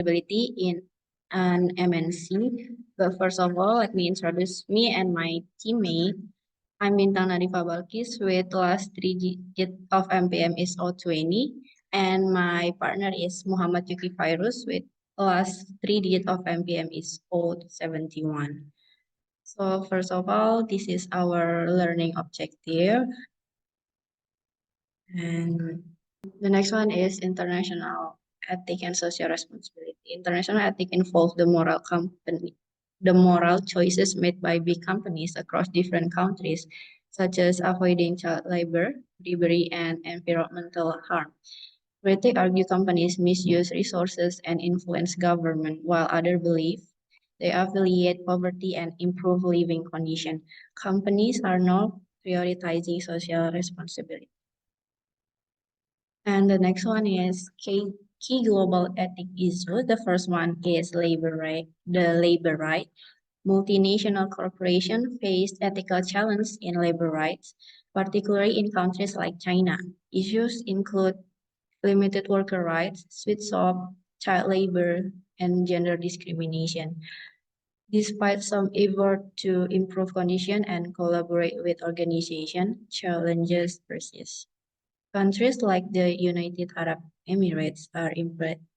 responsibility in an MNC. But first of all, let me introduce me and my teammate. I'm Bintang Nadhiva with last three digit of MPM is 020, and my partner is Muhammad Yuki Fairuuz with last three digit of MPM is 071. So first of all, this is our learning objective. And the next one is international ethic and social responsibility. International ethic involves the moral choices made by big companies across different countries, such as avoiding child labor, bribery, and environmental harm. Critics argue companies misuse resources and influence government, while others believe they alleviate poverty and improve living conditions. Companies are not prioritizing social responsibility. And the next one is key global ethic issues. The first one is labor right. The labor right. Multinational corporations face ethical challenges in labor rights, particularly in countries like China. Issues include limited worker rights, sweatshop, child labor, and gender discrimination. Despite some effort to improve conditions and collaborate with organizations, challenges persist. Countries like the United Arab Emirates are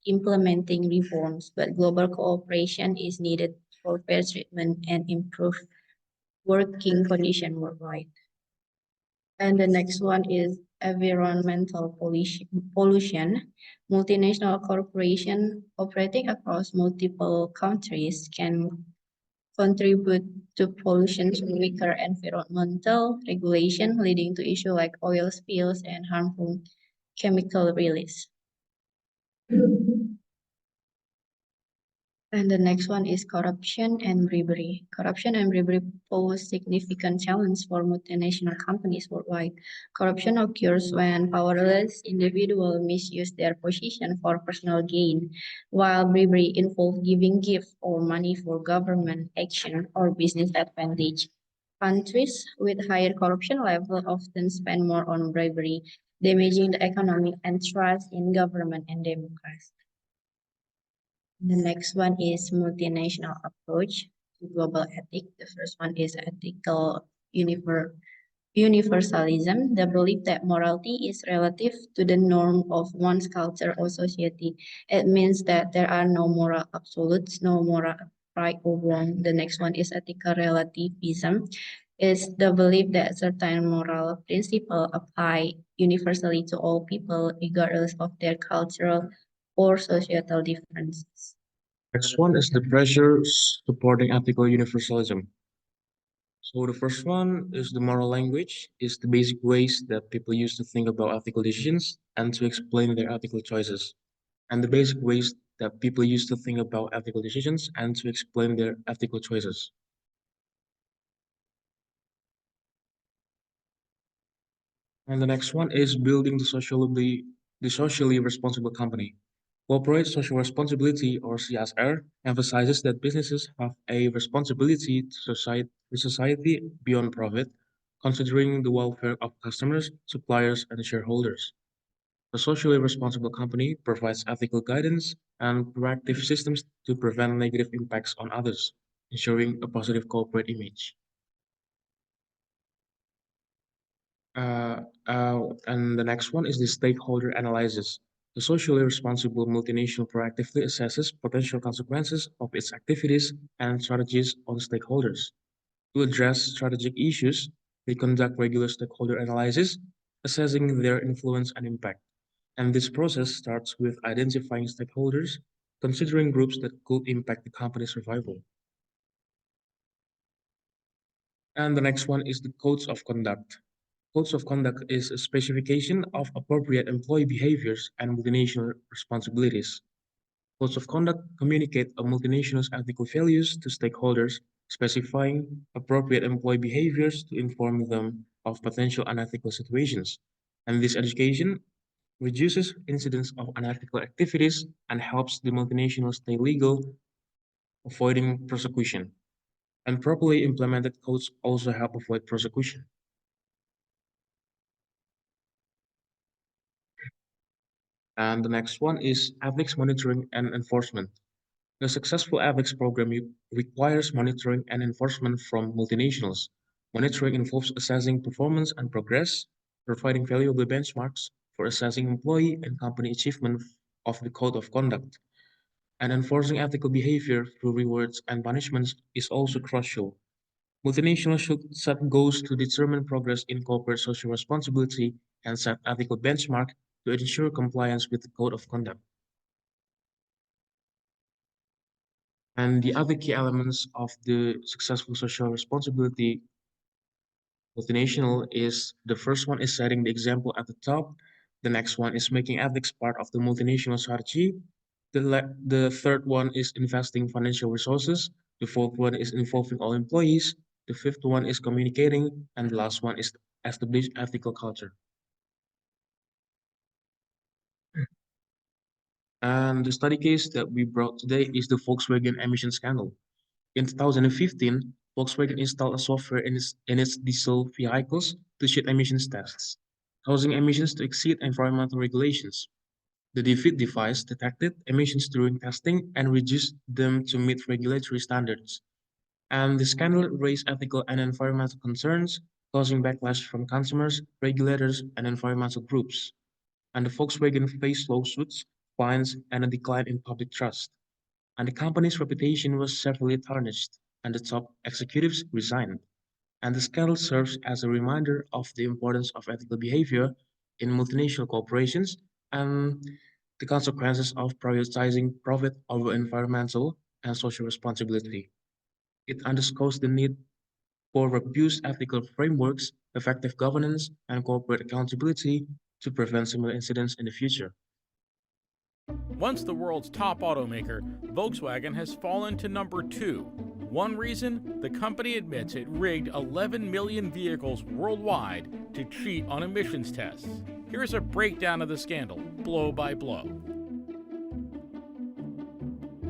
implementing reforms, but global cooperation is needed for fair treatment and improved working conditions worldwide. And the next one is environmental pollution. Multinational corporations operating across multiple countries can contribute to pollution through weaker environmental regulation, leading to issues like oil spills and harmful chemical release. And the next one is corruption and bribery. Corruption and bribery pose significant challenge for multinational companies worldwide. Corruption occurs when powerless individuals misuse their position for personal gain, while bribery involves giving gifts or money for government action or business advantage. Countries with higher corruption level often spend more on bribery, damaging the economy and trust in government and democracy. The next one is multinational approach to global ethics. The first one is ethical universalism, the belief that morality is relative to the norm of one's culture or society. It means that there are no moral absolutes, no moral right or wrong. The next one is ethical relativism. Is the belief that certain moral principles apply universally to all people, regardless of their cultural or societal differences. Next one is the pressures supporting ethical universalism. So the first one is the moral language, is the basic ways that people use to think about ethical decisions and to explain their ethical choices. And the basic ways that people use to think about ethical decisions and to explain their ethical choices. And the next one is building the socially responsible company. Corporate social responsibility, or CSR, emphasizes that businesses have a responsibility to society beyond profit, considering the welfare of customers, suppliers, and shareholders. A socially responsible company provides ethical guidance and proactive systems to prevent negative impacts on others, ensuring a positive corporate image. And the next one is the stakeholder analysis. The socially responsible multinational proactively assesses potential consequences of its activities and strategies on stakeholders. To address strategic issues, they conduct regular stakeholder analysis, assessing their influence and impact. And this process starts with identifying stakeholders, considering groups that could impact the company's survival. And the next one is the codes of conduct. Codes of conduct is a specification of appropriate employee behaviors and multinational responsibilities. Codes of conduct communicate a multinational's ethical values to stakeholders, specifying appropriate employee behaviors to inform them of potential unethical situations. And this education reduces incidents of unethical activities and helps the multinational stay legal, avoiding prosecution. And properly implemented codes also help avoid prosecution. And the next one is ethics monitoring and enforcement. The successful ethics program requires monitoring and enforcement from multinationals. Monitoring involves assessing performance and progress, providing valuable benchmarks for assessing employee and company achievement of the code of conduct, and enforcing ethical behavior through rewards and punishments is also crucial. Multinationals should set goals to determine progress in corporate social responsibility and set ethical benchmark to ensure compliance with the code of conduct. And the other key elements of the successful social responsibility multinational is the first one is setting the example at the top. The next one is making ethics part of the multinational strategy. The third one is investing financial resources. The fourth one is involving all employees. The fifth one is communicating. And the last one is establish ethical culture. And the study case that we brought today is the Volkswagen emission scandal. In 2015, Volkswagen installed a software in its diesel vehicles to cheat emissions tests, causing emissions to exceed environmental regulations. The defeat device detected emissions during testing and reduced them to meet regulatory standards. And the scandal raised ethical and environmental concerns, causing backlash from consumers, regulators, and environmental groups. And the Volkswagen faced lawsuits, fines, and a decline in public trust. And the company's reputation was severely tarnished, and the top executives resigned. And the scandal serves as a reminder of the importance of ethical behavior in multinational corporations and the consequences of prioritizing profit over environmental and social responsibility. It underscores the need for robust ethical frameworks, effective governance, and corporate accountability to prevent similar incidents in the future. Once the world's top automaker, Volkswagen has fallen to number 2. One reason? The company admits it rigged 11 million vehicles worldwide to cheat on emissions tests. Here's a breakdown of the scandal, blow by blow.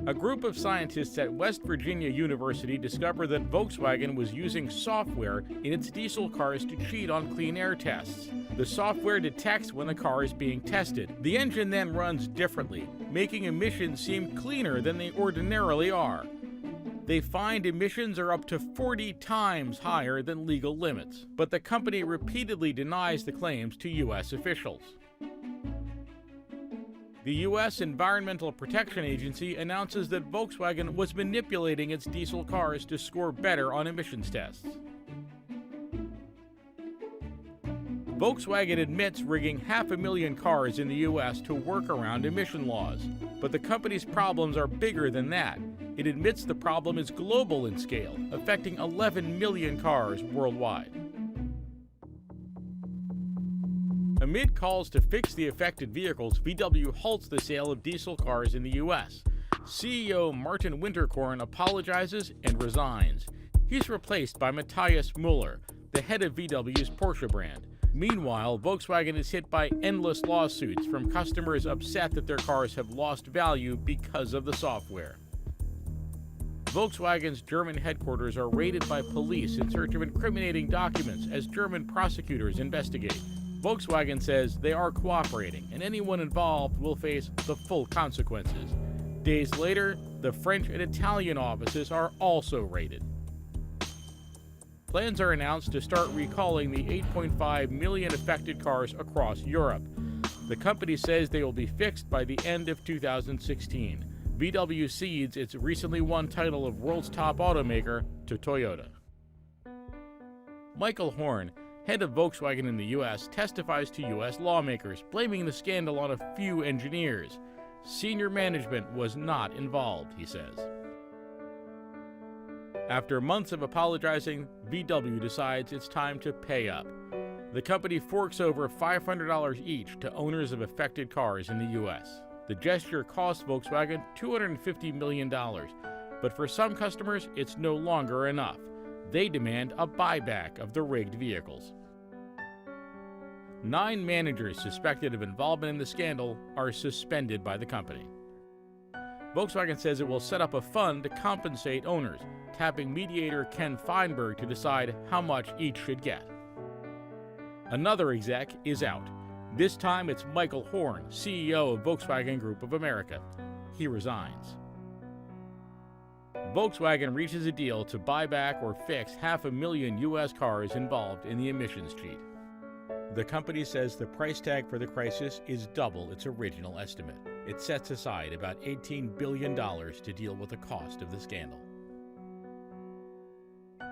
A group of scientists at West Virginia University discovered that Volkswagen was using software in its diesel cars to cheat on clean air tests. The software detects when the car is being tested. The engine then runs differently, making emissions seem cleaner than they ordinarily are. They find emissions are up to 40 times higher than legal limits, but the company repeatedly denies the claims to U.S. officials. The U.S. Environmental Protection Agency announces that Volkswagen was manipulating its diesel cars to score better on emissions tests. Volkswagen admits rigging 500,000 cars in the U.S. to work around emission laws, but the company's problems are bigger than that. It admits the problem is global in scale, affecting 11 million cars worldwide. Amid calls to fix the affected vehicles, VW halts the sale of diesel cars in the U.S. CEO Martin Winterkorn apologizes and resigns. He's replaced by Matthias Müller, the head of VW's Porsche brand. Meanwhile, Volkswagen is hit by endless lawsuits from customers upset that their cars have lost value because of the software. Volkswagen's German headquarters are raided by police in search of incriminating documents as German prosecutors investigate. Volkswagen says they are cooperating, and anyone involved will face the full consequences. Days later, the French and Italian offices are also raided. Plans are announced to start recalling the 8.5 million affected cars across Europe. The company says they will be fixed by the end of 2016. VW cedes its recently won title of world's top automaker to Toyota. Michael Horn, head of Volkswagen in the U.S., testifies to U.S. lawmakers, blaming the scandal on a few engineers. Senior management was not involved, he says. After months of apologizing, VW decides it's time to pay up. The company forks over $500 each to owners of affected cars in the U.S. The gesture cost Volkswagen $250 million, but for some customers, it's no longer enough. They demand a buyback of the rigged vehicles. 9 managers suspected of involvement in the scandal are suspended by the company. Volkswagen says it will set up a fund to compensate owners, tapping mediator Ken Feinberg to decide how much each should get. Another exec is out. This time it's Michael Horn, CEO of Volkswagen Group of America. He resigns. Volkswagen reaches a deal to buy back or fix 500,000 U.S. cars involved in the emissions cheat. The company says the price tag for the crisis is double its original estimate. It sets aside about $18 billion to deal with the cost of the scandal.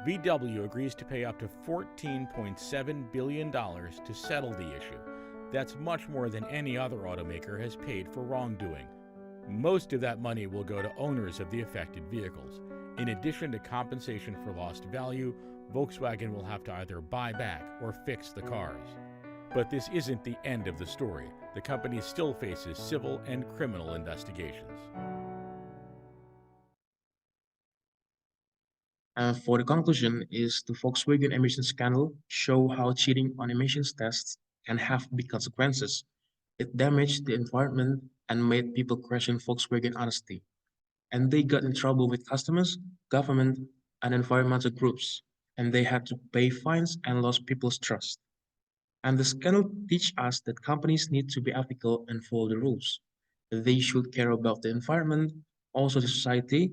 VW agrees to pay up to $14.7 billion to settle the issue. That's much more than any other automaker has paid for wrongdoing. Most of that money will go to owners of the affected vehicles. In addition to compensation for lost value, Volkswagen will have to either buy back or fix the cars. But this isn't the end of the story. The company still faces civil and criminal investigations. And for the conclusion is the Volkswagen emissions scandal show how cheating on emissions tests can have big consequences. It damaged the environment and made people question Volkswagen honesty. And they got in trouble with customers, government, and environmental groups. And they had to pay fines and lost people's trust. And the scandal teach us that companies need to be ethical and follow the rules. They should care about the environment, also the society,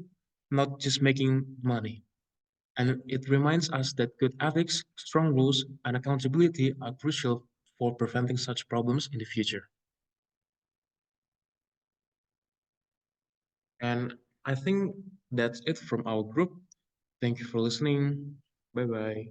not just making money. And it reminds us that good ethics, strong rules, and accountability are crucial for preventing such problems in the future. And I think that's it from our group. Thank you for listening. Bye bye.